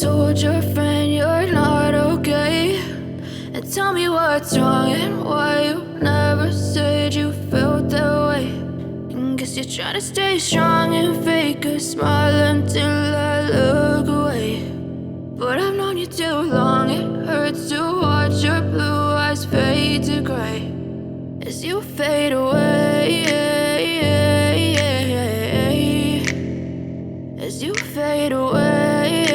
told your friend you're not okay? And tell me what's wrong and why you never said you felt that way. And guess you're trying to stay strong and fake a smile until I look away. But I've known you too long, it hurts to watch your blue eyes fade to gray as you fade away, as you fade away.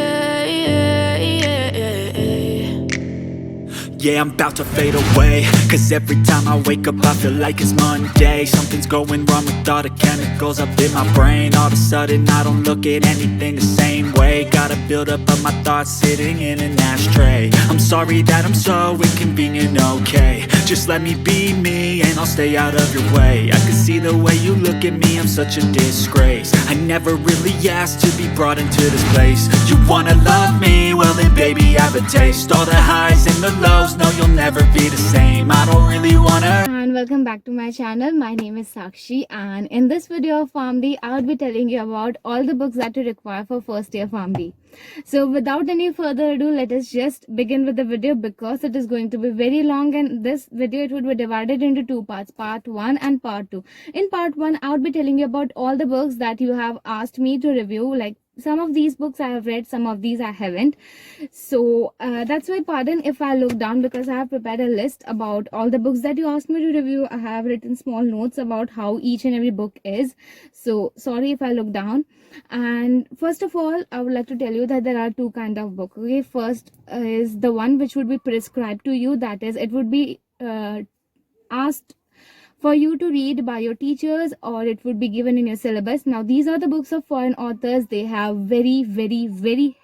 Yeah, I'm about to fade away, cause every time I wake up I feel like it's Monday. Something's going wrong with all the chemicals up in my brain. All of a sudden I don't look at anything the same way. Gotta build up of my thoughts sitting in an ashtray. I'm sorry that I'm so inconvenient, okay? Just let me be me and I'll stay out of your way. I can see the way you look at me, I'm such a disgrace. I never really asked to be brought into this place. You wanna love me? Well then baby have a taste. All the highs and the lows, no you'll never be the same. I don't really wanna. And welcome back to my channel. My name is Sakshi, and in this video of PharmD I'll be telling you about all the books that you require for first year PharmD. So without any further ado, let us just begin with the video because it is going to be very long, and this video it would be divided into two parts, part 1 and part 2. In part 1 I would be telling you about all the books that you have asked me to review. Like some of these books I have read, some of these I haven't. So that's why pardon if I look down, because I have prepared a list about all the books that you asked me to review. I have written small notes about how each and every book is. So sorry if I look down. And first of all, I would like to tell you that there are two kind of books. Okay, first is the one which would be prescribed to you. That is, it would be asked for you to read by your teachers, or it would be given in your syllabus. Now these are the books of foreign authors. They have very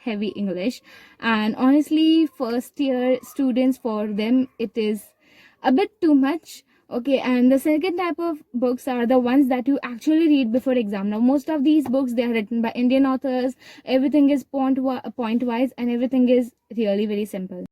heavy English, and honestly first year students, for them it is a bit too much. Okay, and the second type of books are the ones that you actually read before exam. Now most of these books, they are written by Indian authors. Everything is point wise and everything is really very simple.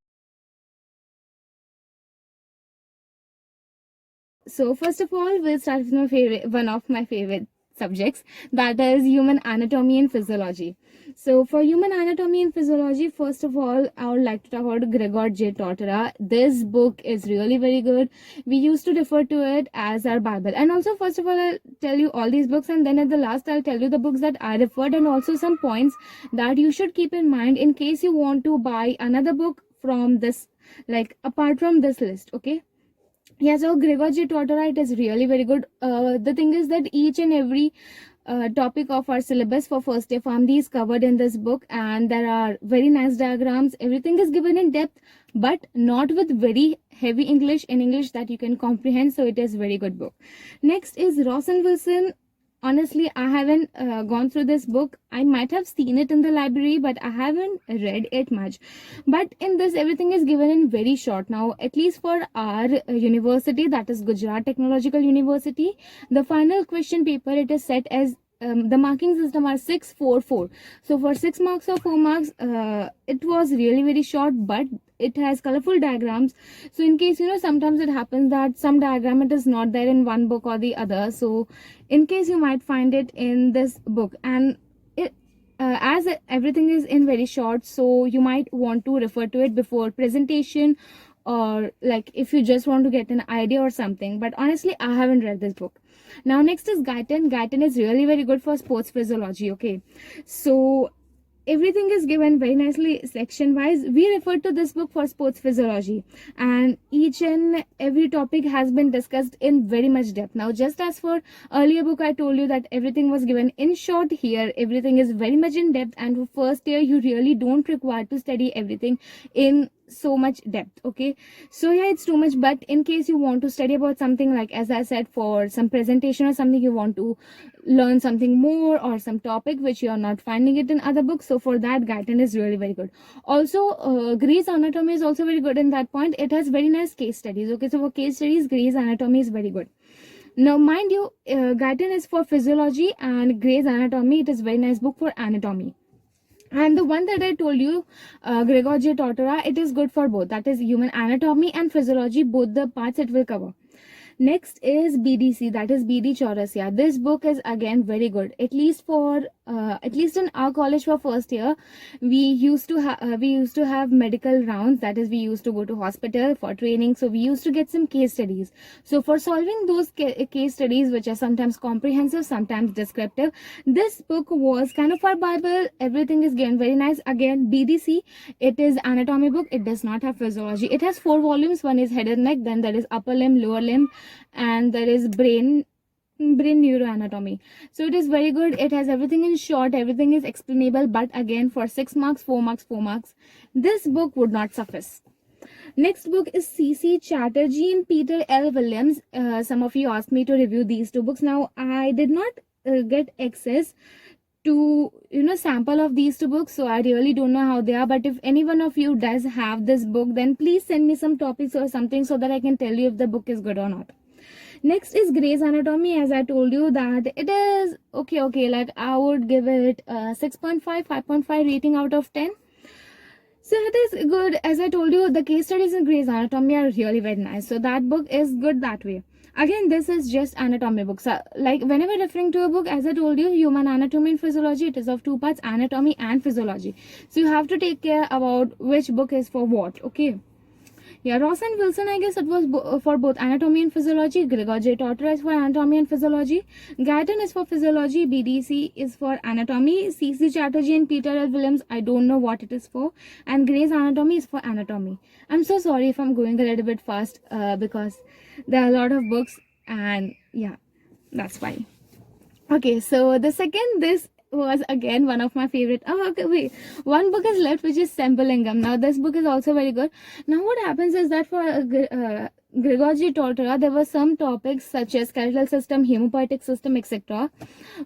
So first of all, we'll start with one of my favorite subjects, that is human anatomy and physiology. So for human anatomy and physiology, first of all, I would like to talk about Gregor J. Tortora. This book is really very good. We used to refer to it as our Bible. And also, first of all, I'll tell you all these books, and then at the last I'll tell you the books that I referred, and also some points that you should keep in mind in case you want to buy another book from this, like apart from this list. Okay. Yeah, so Gregor J. Tortora, it is really very good. The thing is that each and every topic of our syllabus for first year PharmD is covered in this book, and there are very nice diagrams. Everything is given in depth, but not with very heavy English, in English that you can comprehend. So it is very good book. Next is Ross and Wilson. Honestly, I haven't gone through this book. I might have seen it in the library, but I haven't read it much. But in this, everything is given in very short. Now, at least for our university, that is Gujarat Technological University, the final question paper, it is set as the marking system are 6-4-4. So for 6 marks or 4 marks, it was really very short, but it has colorful diagrams. So in case, sometimes it happens that some diagram it is not there in one book or the other. So in case you might find it in this book, and it as everything is in very short, so you might want to refer to it before presentation, or like if you just want to get an idea or something. But honestly, I haven't read this book. Now next is Guyton. Guyton is really very good for sports physiology. Okay, so everything is given very nicely section wise. We refer to this book for sports physiology, and each and every topic has been discussed in very much depth. Now just as for earlier book, I told you that everything was given in short. Here everything is very much in depth, and for first year you really don't require to study everything in so much depth. Okay, so yeah, it's too much, but in case you want to study about something, like as I said, for some presentation or something, you want to learn something more or some topic which you are not finding it in other books, so for that Guyton is really very good. Also Grey's Anatomy is also very good in that point. It has very nice case studies. Okay, so for case studies, Grey's Anatomy is very good. Now mind you, Guyton is for physiology, and Grey's Anatomy, it is very nice book for anatomy. And the one that I told you, Gregor J. Tortora, it is good for both. That is human anatomy and physiology, both the parts it will cover. Next is BDC, that is BD Chaurasia. This book is again very good, at least for at least in our college for first year, we used to have medical rounds. That is, we used to go to hospital for training. So we used to get some case studies. So for solving those case studies, which are sometimes comprehensive, sometimes descriptive, this book was kind of our Bible. Everything is given very nice. Again, BDC, it is anatomy book. It does not have physiology. It has 4 volumes. One is head and neck, then there is upper limb, lower limb, and there is brain neuroanatomy. So it is very good. It has everything in short, everything is explainable, but again, for 6 marks, 4 marks, 4 marks, this book would not suffice. Next book is C.C. Chatterjee and Peter L. Williams. Some of you asked me to review these 2 books. Now, I did not get access to sample of these 2 books, so I really don't know how they are. But if any one of you does have this book, then please send me some topics or something so that I can tell you if the book is good or not. Next is Grey's Anatomy. As I told you that it is okay, like I would give it 6.5, 5.5 rating out of 10. So it is good. As I told you, the case studies in Grey's Anatomy are really very nice. So that book is good that way. Again, this is just anatomy books. Like whenever referring to a book, as I told you, Human Anatomy and Physiology, it is of 2 parts, anatomy and physiology. So you have to take care about which book is for what, okay? Yeah, Ross and Wilson, I guess it was for both anatomy and physiology. Gregor J. Tortora is for anatomy and physiology. Guyton is for physiology. BDC is for anatomy. C.C. Chatterjee and Peter L. Williams, I don't know what it is for. And Grey's Anatomy is for anatomy. I'm so sorry if I'm going a little bit fast because there are a lot of books, and yeah, that's why. Okay, so the second, this was again one of my favorite. Oh, okay, wait. One book is left, which is Sembalingam. Now, this book is also very good. Now, what happens is that for Gregor J. Tortora, there were some topics such as skeletal system, hemopoietic system, etc.,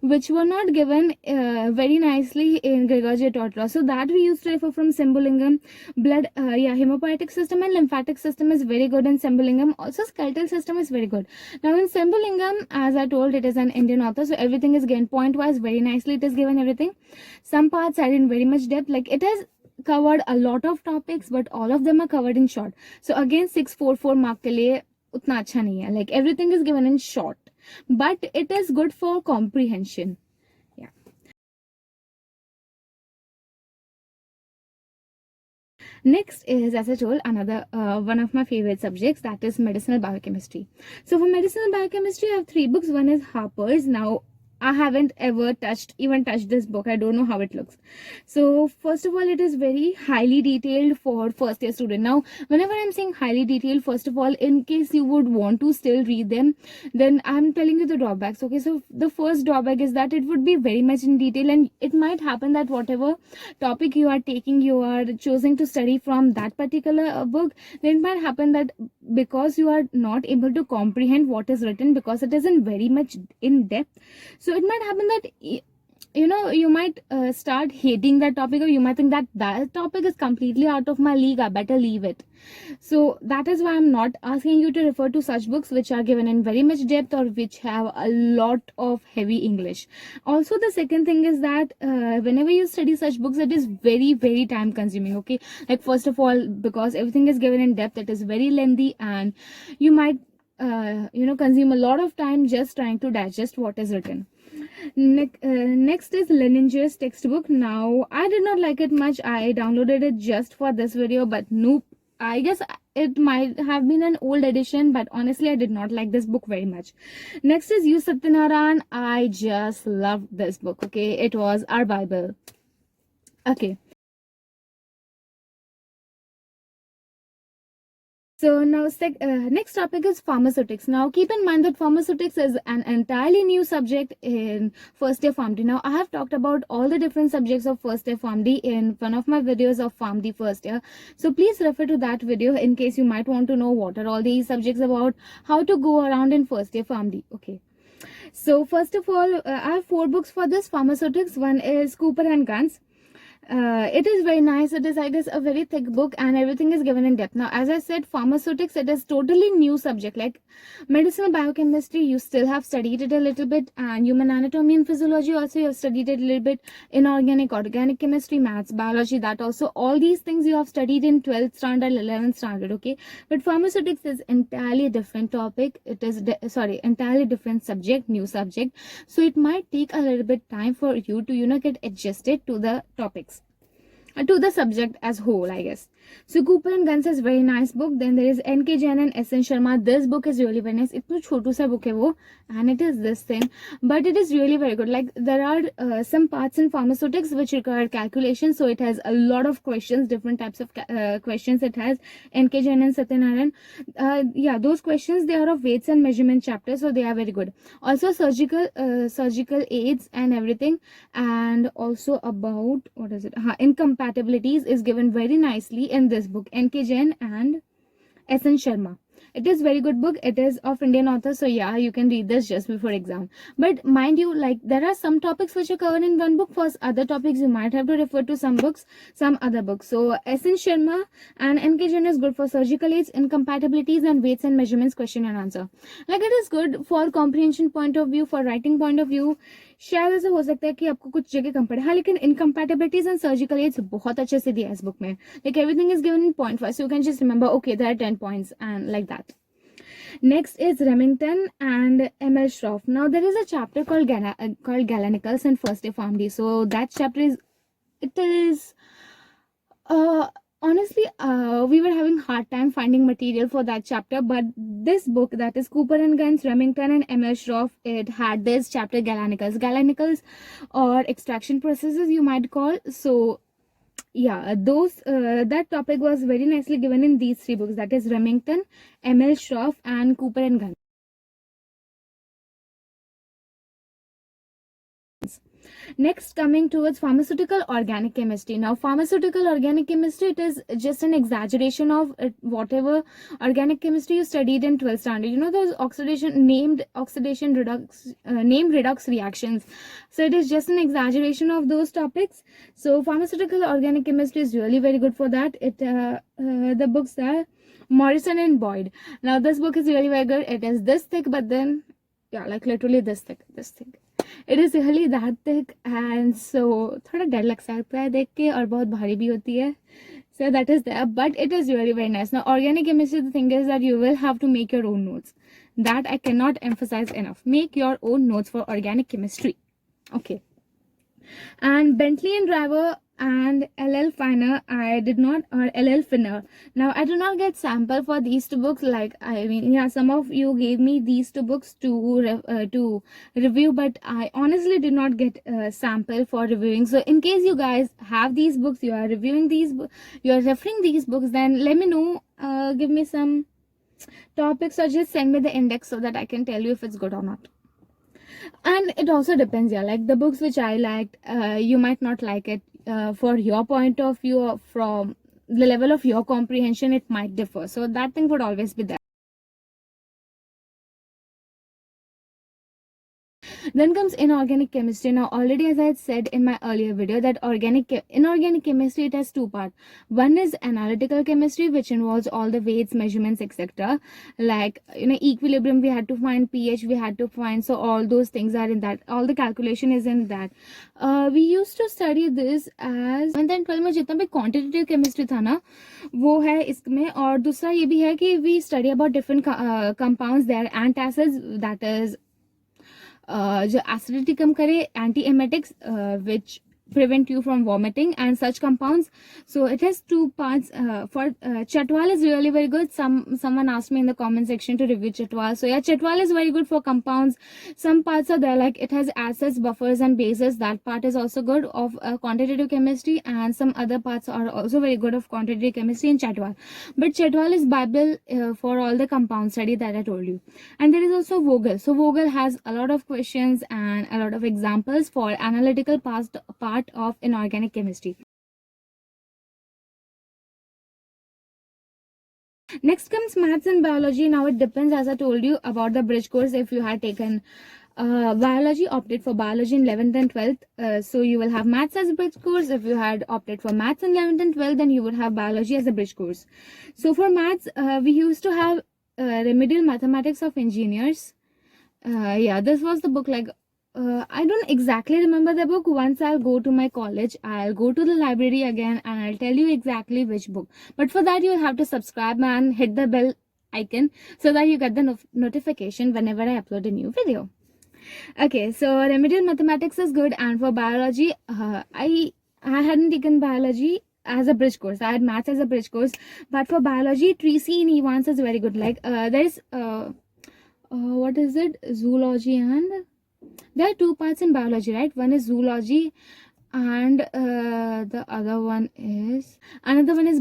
which were not given very nicely in Gregor J. Tortora. So that we used to refer from Sembalingam. Blood, hemopoietic system and lymphatic system is very good in Sembalingam. Also, skeletal system is very good. Now, in Sembalingam, as I told, it is an Indian author, so everything is given point-wise very nicely. It is given everything. Some parts are in very much depth. Like it has covered a lot of topics, but all of them are covered in short. So again, 644 mark ke liye utna acha nahi hai. Like everything is given in short, but it is good for comprehension. Yeah. Next is, as I told, another one of my favorite subjects, that is medicinal biochemistry. So for medicinal biochemistry, I have 3 books. One is Harper's. Now, I haven't ever even touched this book. I don't know how it looks. So first of all, it is very highly detailed for first year student. Now, whenever I'm saying highly detailed, first of all, in case you would want to still read them, then I'm telling you the drawbacks. Okay, so the first drawback is that it would be very much in detail, and it might happen that whatever topic you are taking, you are choosing to study from that particular book, then it might happen that because you are not able to comprehend what is written, because it isn't very much in depth, so it might happen that you might start hating that topic, or you might think that that topic is completely out of my league, I better leave it. So that is why I'm not asking you to refer to such books which are given in very much depth or which have a lot of heavy English. Also, the second thing is that whenever you study such books, it is very, very time consuming. Okay, like first of all, because everything is given in depth, it is very lengthy, and you might consume a lot of time just trying to digest what is written. Next is Leninger's textbook. Now, I did not like it much. I downloaded it just for this video, but nope. I guess it might have been an old edition, but honestly, I did not like this book very much. Next is U. Satyanarayan. I just loved this book. Okay, it was our Bible. Okay. So now next topic is pharmaceutics. Now keep in mind that pharmaceutics is an entirely new subject in first year PharmD. Now I have talked about all the different subjects of first year PharmD in one of my videos of PharmD first year. So please refer to that video in case you might want to know what are all these subjects about, how to go around in first year PharmD. Okay. So first of all, I have 4 books for this pharmaceutics. One is Cooper and Guns. It is very nice. It is, I guess, a very thick book, and everything is given in depth. Now, as I said, pharmaceutics, it is totally new subject. Like medicinal biochemistry, you still have studied it a little bit, and human anatomy and physiology also you have studied it a little bit. Inorganic, organic chemistry, maths, biology, that also, all these things you have studied in 12th standard, 11th standard, okay? But pharmaceutics is entirely different topic. It is entirely different subject, new subject. So it might take a little bit time for you to get adjusted to the topics, to the subject as whole, I guess. So Cooper and Guns is very nice book. Then there is N.K. Jain and S.N. Sharma. This book is really very nice. Itna chotu sa book hai wo, and it is this thin, but it is really very good. Like there are some parts in pharmaceutics which require calculation, so it has a lot of questions, different types of questions. It has N.K. Jain and Satyanarayan. Yeah, those questions, they are of weights and measurement chapter, so they are very good. Also surgical aids and everything, and also about what is it? Incompatibilities is given very nicely in this book, N.K. Jain and S.N. Sharma. It is very good book. It is of Indian author, so yeah, you can read this just before exam. But mind you, like there are some topics which are covered in one book. For other topics, you might have to refer to some books, some other books. So S.N. Sharma and N.K. Jain is good for surgical aids, incompatibilities, and weights and measurements question and answer. Like it is good for comprehension point of view, for writing point of view. शायद ऐसा हो सकता है कि आपको कुछ जगह कम पड़े, हाँ, लेकिन इनकम्पैटिबिलिटीज एंड सर्जिकल एड्स बहुत अच्छे से दिया है इस बुक में. Like everything is given in point wise, so you can just remember okay there are 10 points and like that. Next is Remington and M.L. Shroff. Now there is a chapter called Galanicals and First Day PharmD. So that chapter is honestly, we were having hard time finding material for that chapter, but this book, that is Cooper and Guns, Remington and M.L. Shroff, it had this chapter Galanicals or extraction processes you might call. So yeah, those that topic was very nicely given in these three books, that is Remington, M.L. Shroff and Cooper and Guns. Next, coming towards pharmaceutical organic chemistry. Now pharmaceutical organic chemistry, it is just an exaggeration of whatever organic chemistry you studied in 12th standard. You know those named redox reactions. So it is just an exaggeration of those topics. So pharmaceutical organic chemistry is really very good for that. The books are Morrison and Boyd. Now this book is really very good. It is this thick, but then yeah, like literally this thick. It is really that thick, and so थोड़ा डर लग सकता है देख के, और बहुत भारी भी होती है. So that is there, but it is really very nice. Now organic chemistry, the thing is that you will have to make your own notes. That I cannot emphasize enough. Make your own notes for organic chemistry. Okay. And Bentley and Driver and LL Finer, LL Finner. Now I do not get sample for these two books. Like I mean, yeah, some of you gave me these two books to review, but I honestly did not get sample for reviewing. So in case you guys have these books, you are reviewing these, you are referring these books, then let me know. Give me some topics or just send me the index so that I can tell you if it's good or not. And it also depends, yeah, like the books which I liked, you might not like it. For your point of view, or from the level of your comprehension, it might differ. So that thing would always be there. Then comes inorganic chemistry. Now already, as I had said in my earlier video, that inorganic chemistry, it has two parts. One is analytical chemistry, which involves all the weights, measurements, etc. Like equilibrium, we had to find, pH we had to find, so all those things are in that. All the calculation is in that. We used to study this as, and then 12 में जितना भी quantitative chemistry था ना, वो है इसमें. और दूसरा ये भी है कि we study about different compounds. There are antacids, that is जो एसिडिटी कम करे, anti emetics which prevent you from vomiting, and such compounds. So it has two parts. For Chatwal is really very good. Someone asked me in the comment section to review Chatwal. So yeah, Chatwal is very good for compounds. Some parts are there, like it has acids, buffers and bases. That part is also good of quantitative chemistry, and some other parts are also very good of quantitative chemistry in Chatwal. But Chatwal is Bible for all the compound study that I told you. And there is also Vogel. So Vogel has a lot of questions and a lot of examples for analytical part of inorganic chemistry. Next comes maths and biology. Now it depends, as I told you, about the bridge course. If you had taken Biology, opted for biology in 11th and 12th. So you will have maths as a bridge course. If you had opted for maths in 11th and 12th, then you would have biology as a bridge course. So for maths, we used to have remedial mathematics of engineers. Yeah, this was the book. Like, I don't exactly remember the book. Once I'll go to my college, I'll go to the library again and I'll tell you exactly which book. But for that, you'll have to subscribe and hit the bell icon so that you get the notification whenever I upload a new video. Okay, so remedial mathematics is good, and for biology, I hadn't taken biology as a bridge course. I had maths as a bridge course, but for biology, Tracy in Evans is very good. Like, there's what is it? Zoology, and there are two parts in biology, right? One is zoology, and the other one is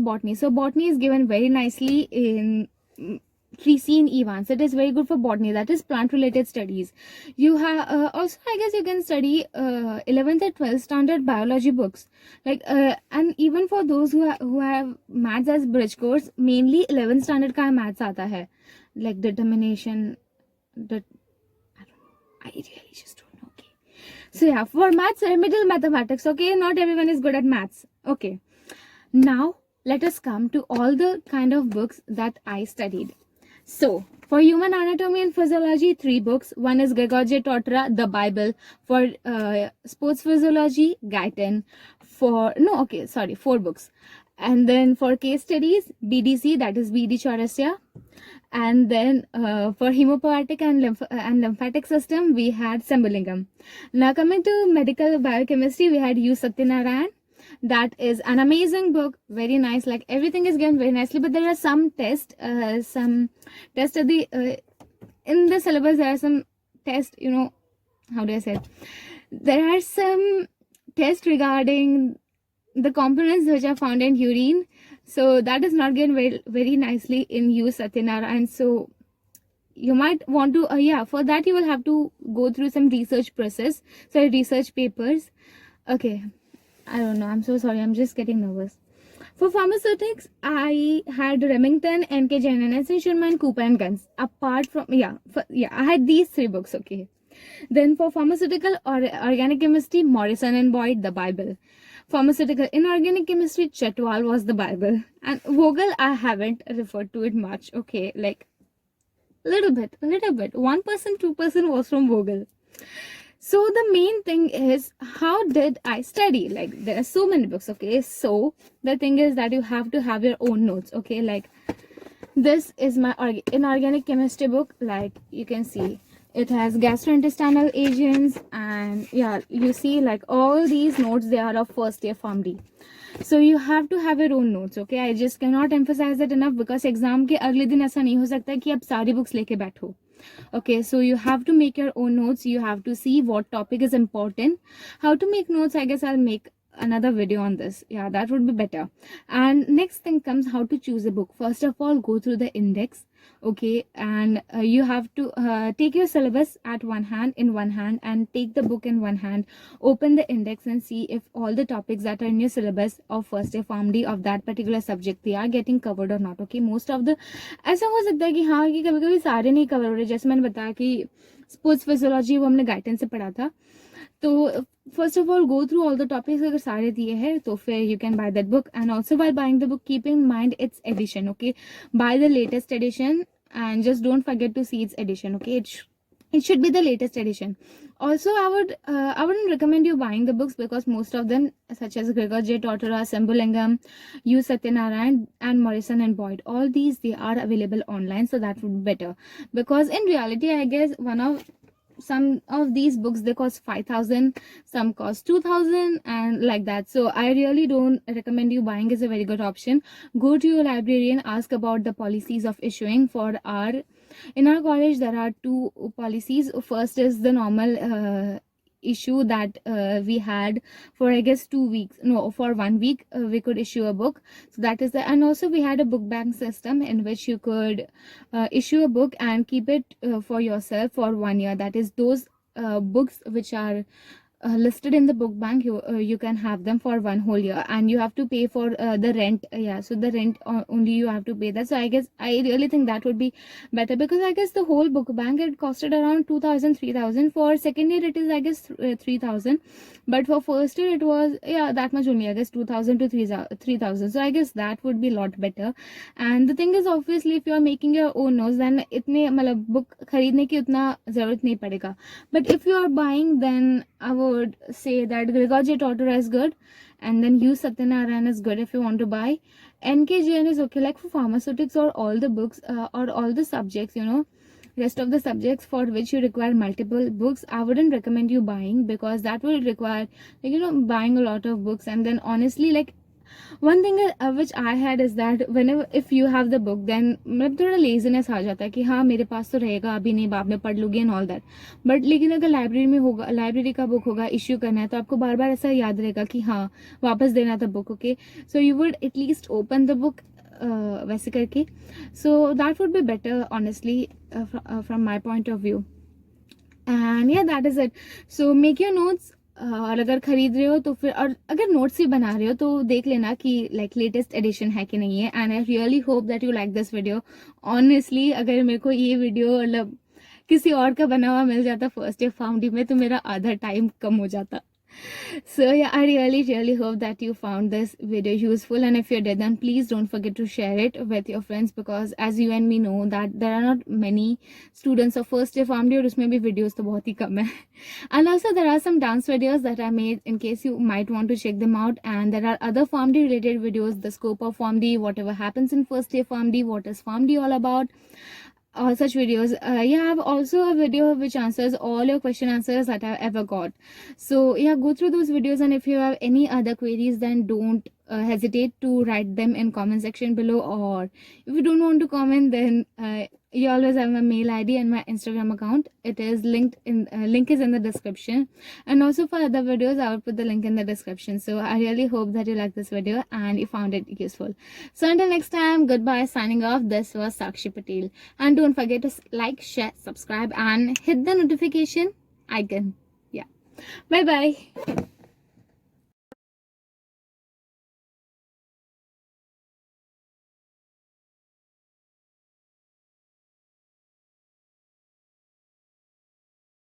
botany. So botany is given very nicely in Tracy and Evans. It is very good for botany, that is plant related studies. You have also, I guess, you can study 11th and 12th standard biology books, like and even for those who have maths as bridge course, mainly 11th standard का maths आता है, like determination, that I really just don't know. Okay, so yeah, for maths, remedial mathematics. Okay, not everyone is good at maths. Okay, now let us come to all the kind of books that I studied. So, for human anatomy and physiology, 3 books. One is Gregor J. Tortora, The Bible. For sports physiology, Guyton. 4 books. And then for case studies, BDC, that is BD Chaurasya. And then for hemopoietic and lymphatic system, we had Sambulingam. Now coming to medical biochemistry, we had U. Satyanarayan. That is an amazing book, very nice. Like, everything is given very nicely, but there are some tests at the in the syllabus. There are some tests, you know, how do I say it? There are some tests regarding the components which are found in urine, so that is not given very, very nicely in U. Satyanarayan. So you might want to for that you will have to go through some research papers. Okay, I don't know, I'm so sorry, I'm just getting nervous. For pharmaceutics, I had Remington, N.K. Jain, S.N. Sherman, Cooper and Guns. Apart from, I had these 3 books, okay. Then for pharmaceutical or organic chemistry, Morrison and Boyd, The Bible. Pharmaceutical inorganic chemistry, Chetwal was The Bible. And Vogel, I haven't referred to it much, okay, like little bit. 1%, 2% was from Vogel. So the main thing is, how did I study? Like, there are so many books, okay. So the thing is that you have to have your own notes, okay. Like, this is my inorganic chemistry book. Like, you can see it has gastrointestinal agents, and yeah, you see, like, all these notes, they are of first year PharmD. So you have to have your own notes, okay. I just cannot emphasize it enough, because exam के अगले दिन ऐसा नहीं हो सकता कि आप सारी books लेके बैठो. Okay, so you have to make your own notes. You have to see what topic is important. How to make notes, I guess I'll make another video on this. Yeah, that would be better. And next thing comes how to choose a book. First of all, go through the index, okay, and you have to take your syllabus in one hand and take the book in one hand, open the index and see if all the topics that are in your syllabus of first year PharmD of that particular subject, they are getting covered or not. Okay, most of the, ऐसा हो सकता है कि हाँ कि कभी कभी सारे नहीं कवर हो रहे. जैसे मैंने बताया कि स्पोर्ट्स फिजियोलॉजी वो हमने गाइडेंस से पढ़ा था. तो first of all, go through all the topics. अगर सारे दिए हैं तो फिर you can buy that book. And also, while buying the book, keep in mind its edition, okay. Buy the latest edition and just don't forget to see its edition, okay. It should be the latest edition. Also, I wouldn't recommend you buying the books, because most of them, such as Gregor J. Tortora, Sambulingam, U. Satyanarayan and Morrison and Boyd, all these, they are available online, so that would be better. Because in reality, I guess some of these books, they cost 5,000, some cost 2,000, and like that. So I really don't recommend you buying. Is a very good option. Go to your librarian, ask about the policies of issuing. In our college, there are 2 policies. First is the normal issue that we had for, I guess, 2 weeks. No, for 1 week we could issue a book. So that is the, and also we had a book bank system in which you could issue a book and keep it for yourself for 1 year. That is those books which are listed in the book bank, you can have them for 1 whole year, and you have to pay for the rent. Yeah, so the rent only you have to pay that. So I guess I really think that would be better, because I guess the whole book bank, it costed around 2000 3000. For second year it is, I guess, 3000, but for first year it was, yeah, that much only, I guess 2000 to 3000. So I guess that would be a lot better. And the thing is, obviously, if you are making your own notes, then itne मतलब book खरीदने की उतना जरूरत नहीं पड़ेगा. But if you are buying, then I would say that Grigorji Tortora is good, and then use Satyanarayan is good if you want to buy. NKJN is okay, like for pharmaceutics or all the books or all the subjects, rest of the subjects for which you require multiple books, I wouldn't recommend you buying, because that will require, buying a lot of books. And then honestly, like, one thing which I had is that whenever, if you have the book, then मतलब थोड़ा laziness आ जाता है कि हाँ मेरे पास तो रहेगा, अभी नहीं, बाद में पढ़ लूँगी एंड ऑल दैट. बट लेकिन अगर लाइब्रेरी में होगा, लाइब्रेरी का बुक होगा, इश्यू करना है, तो आपको बार बार ऐसा याद रहेगा कि हाँ वापस देना था book. Okay, so you would at least open the book वैसे करके. So that would be better honestly from my point of view. And yeah that is it. So make your notes. और अगर खरीद रहे हो तो फिर, और अगर नोट्स भी बना रहे हो तो देख लेना कि लाइक लेटेस्ट एडिशन है कि नहीं है. And I really hope that you like this video. Honestly, अगर मेरे को ये वीडियो मतलब किसी और का बना हुआ मिल जाता फर्स्ट ईयर फाउंडी में, तो मेरा आधा टाइम कम हो जाता. So yeah, I really hope that you found this video useful, and if you did, then please don't forget to share it with your friends, because as you and me know that there are not many students of first year PharmD, और उसमें भी videos तो बहुत ही कम है. And also there are some dance videos that I made in case you might want to check them out, and there are other PharmD related videos, the scope of PharmD, whatever happens in first year PharmD, what is PharmD all about, all such videos. Yeah, I have also a video which answers all your question answers that I've ever got. So yeah, go through those videos, and if you have any other queries, then don't hesitate to write them in comment section below, or if you don't want to comment, then you always have my mail ID and my Instagram account. It is linked in link is in the description, and also for other videos I will put the link in the description. So I really hope that you like this video and you found it useful. So until next time, goodbye, signing off. This was Sakshi Patel, and don't forget to like, share, subscribe, and hit the notification icon. Yeah, bye bye.